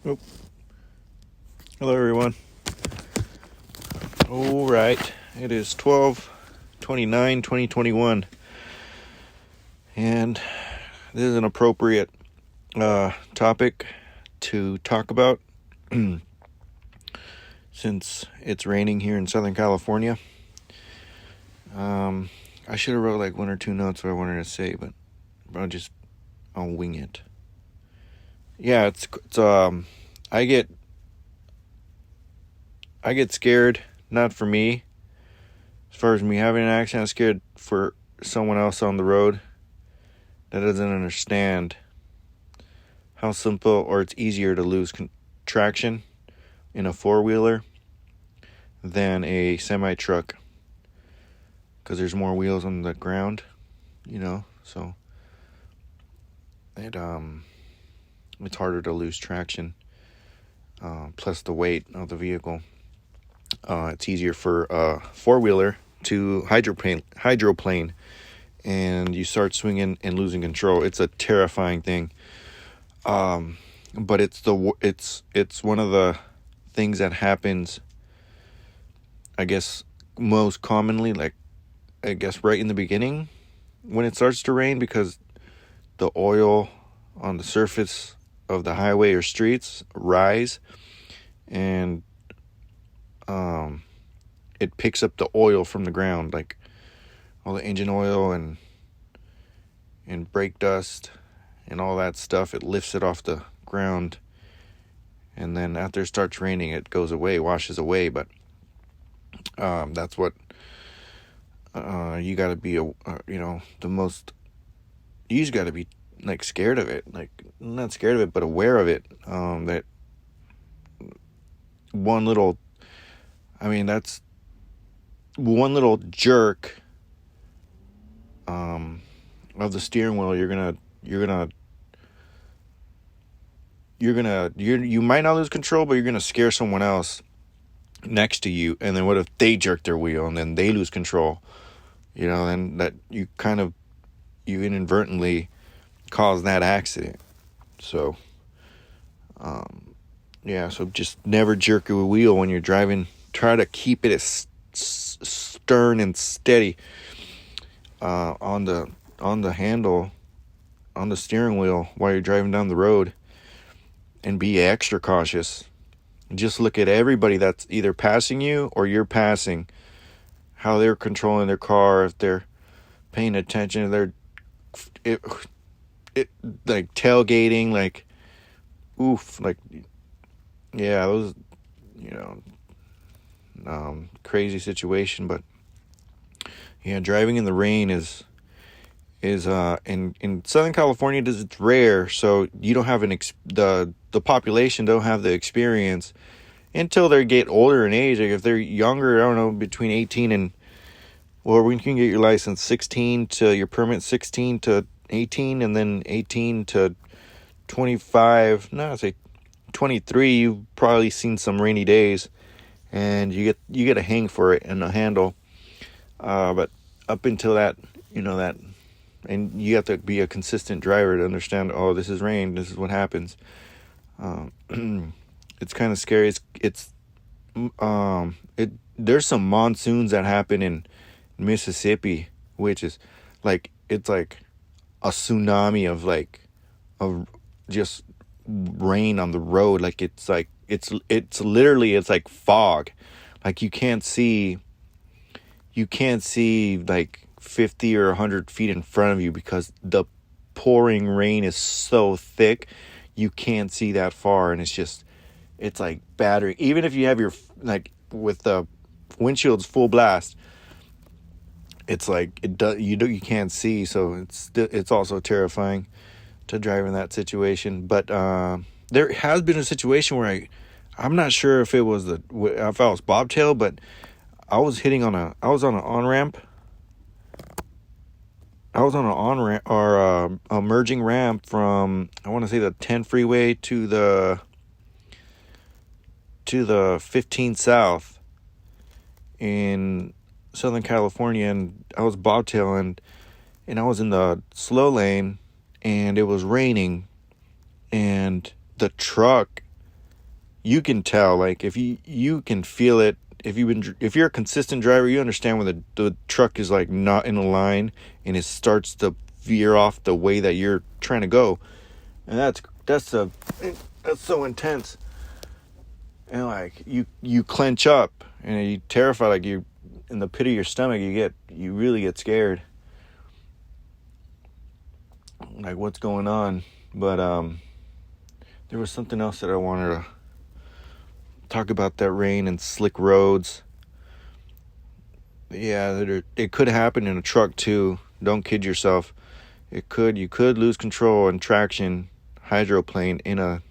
Oh, hello everyone. All right, it is 12/29/2021, and this is an appropriate topic to talk about since it's raining here in Southern California. I should have wrote like one or two notes what I wanted to say, but I'll wing it. Yeah, it's I get scared, not for me. As far as me having an accident, I'm scared for someone else on the road that doesn't understand how simple or it's easier to lose traction in a four-wheeler than a semi-truck, because there's more wheels on the ground, so it's harder to lose traction, plus the weight of the vehicle. It's easier for a four-wheeler to hydroplane, and you start swinging and losing control. It's a terrifying thing. But it's one of the things that happens, I guess, most commonly, like, I guess, right in the beginning when it starts to rain, because the oil on the surface of the highway or streets rise, and it picks up the oil from the ground, like all the engine oil and brake dust and all that stuff. It lifts it off the ground, and then after it starts raining, it goes away, washes away. But that's what you got to be, you just got to be like scared of it, like not scared of it, but aware of it. That that's one little jerk of the steering wheel. You might not lose control, but you're gonna scare someone else next to you. And then what if they jerk their wheel and then they lose control? Then that you inadvertently cause that accident. So so just never jerk your wheel when you're driving. Try to keep it as stern and steady on the handle, on the steering wheel while you're driving down the road, and be extra cautious. Just look at everybody that's either passing you or you're passing, how they're controlling their car, if they're paying attention, if they're like tailgating, like, oof, like, yeah, those, crazy situation. But yeah, driving in the rain is in Southern California, it's rare, so you don't have the population don't have the experience until they get older in age. Like if they're younger, I don't know, between 18 and, well, when you can get your license, 16 to your permit, 16 to 18, and then 18 to 25, no, I'd say 23, you've probably seen some rainy days, and you get a hang for it and a handle. But up until that, and you have to be a consistent driver to understand, oh, this is rain, this is what happens. It's kind of scary. There's some monsoons that happen in Mississippi, which is like, it's like a tsunami of just rain on the road. Like it's literally, it's like fog. Like you can't see like 50 or 100 feet in front of you, because the pouring rain is so thick you can't see that far. And it's like battery. Even if you have your, like, with the windshields full blast, it's like you can't see. So it's also terrifying to drive in that situation. But there has been a situation where I'm not sure if I was bobtail, but I was on an on-ramp. I was on an on-ramp, or a merging ramp from, I want to say, the 10 freeway to the 15 South in Southern California, and I was bobtailing, and I was in the slow lane, and it was raining, and the truck you can tell, like, if you can feel it. If you're a consistent driver, you understand when the truck is like not in a line and it starts to veer off the way that you're trying to go, and that's so intense. And like you clench up and you terrified, like you in the pit of your stomach, you really get scared, like what's going on. But there was something else that I wanted to talk about, that rain and slick roads. Yeah, it could happen in a truck too. Don't kid yourself. You could lose control and traction, hydroplane in a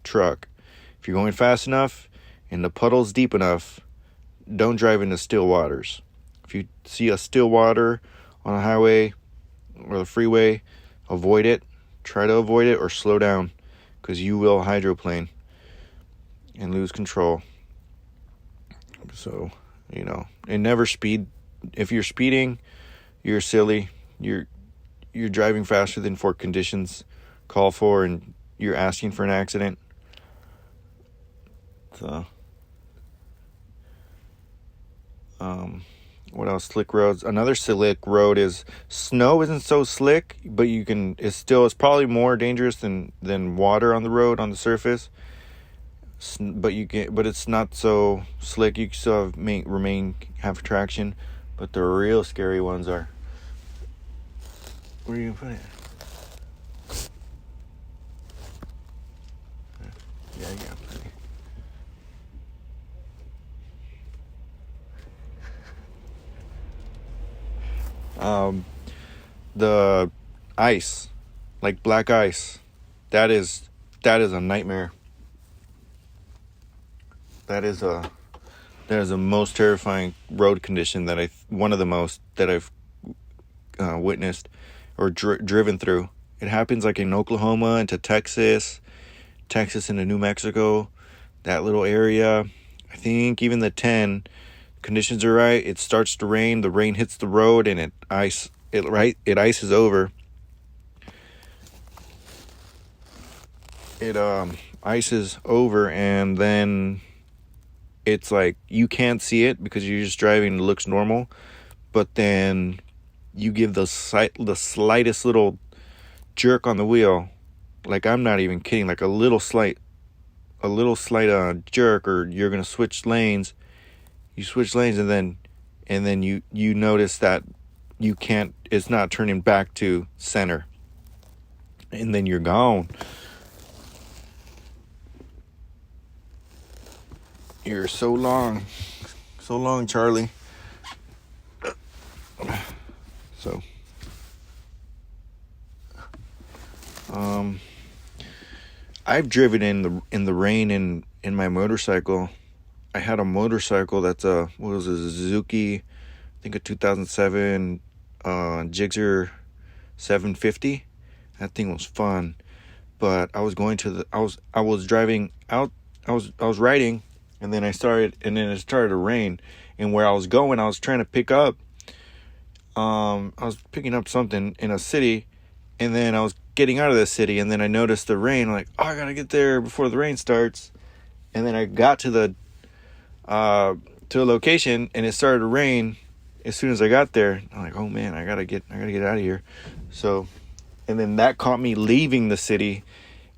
truck. If you're going fast enough and the puddle's deep enough, don't drive into still waters. If you see a still water on a highway or the freeway, avoid it. Try to avoid it or slow down, because you will hydroplane and lose control. So, and never speed. If you're speeding, you're silly. You're driving faster than for conditions call for, and you're asking for an accident. So, what else? Slick roads. Another slick road is snow. Isn't so slick, but it's probably more dangerous than water on the road, on the surface. But it's not so slick. You can still have traction, but the real scary ones are. Where are you gonna put it? Yeah, plenty. The ice, like black ice, that is a nightmare. That is a most terrifying road condition one of the most that I've witnessed or driven through. It happens like in Oklahoma into Texas into New Mexico, that little area. I think even the 10 conditions are right. It starts to rain. The rain hits the road and it ices over. It ices over, and then it's like you can't see it because you're just driving. It looks normal, but then you give the slightest little jerk on the wheel, like I'm not even kidding, like a little slight jerk, or you're gonna switch lanes. You switch lanes, and then you notice that you can't. It's not turning back to center, and then you're gone. You're so long, Charlie. So, I've driven in the rain in my motorcycle. I had a motorcycle that's a Suzuki, I think a 2007 Gixxer 750. That thing was fun, but I was driving out. I was riding, and then it started to rain. And where I was going, I was trying to pick up. I was picking up something in a city, and then I was getting out of the city, and then I noticed the rain. I'm like, oh, I gotta get there before the rain starts. And then I got to the location, and it started to rain as soon as I got there. I'm like, oh man, I gotta get out of here. So, and then that caught me leaving the city,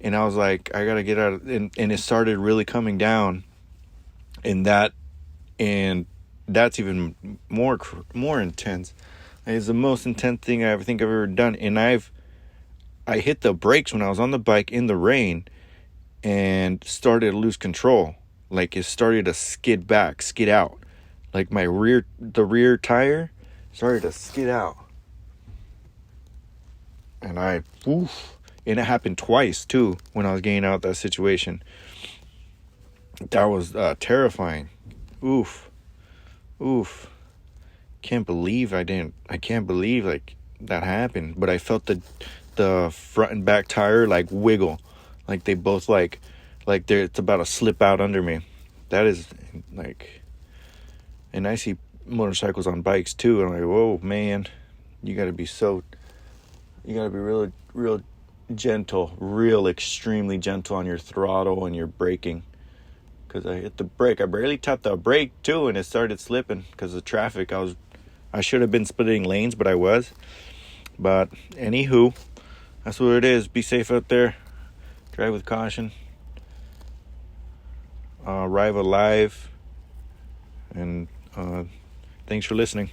and I was like, I gotta get out. And it started really coming down, and that's even more intense. It's the most intense thing I think I've ever done. And I hit the brakes when I was on the bike in the rain, and started to lose control. Like it started to skid out. Like the rear tire started to skid out. And and it happened twice too when I was getting out of that situation. That was terrifying. Oof. Can't believe I can't believe like that happened. But I felt the front and back tire like wiggle, like they both like it's about to slip out under me. That is like, and I see motorcycles on bikes too, and I'm like, whoa man, you gotta be real gentle, extremely gentle on your throttle and your braking. because I hit the brake. I barely tapped the brake too, and it started slipping because of traffic. I should have been splitting lanes, but I was. But anywho, that's what it is. Be safe out there. Drive with caution. Arrive alive. And thanks for listening.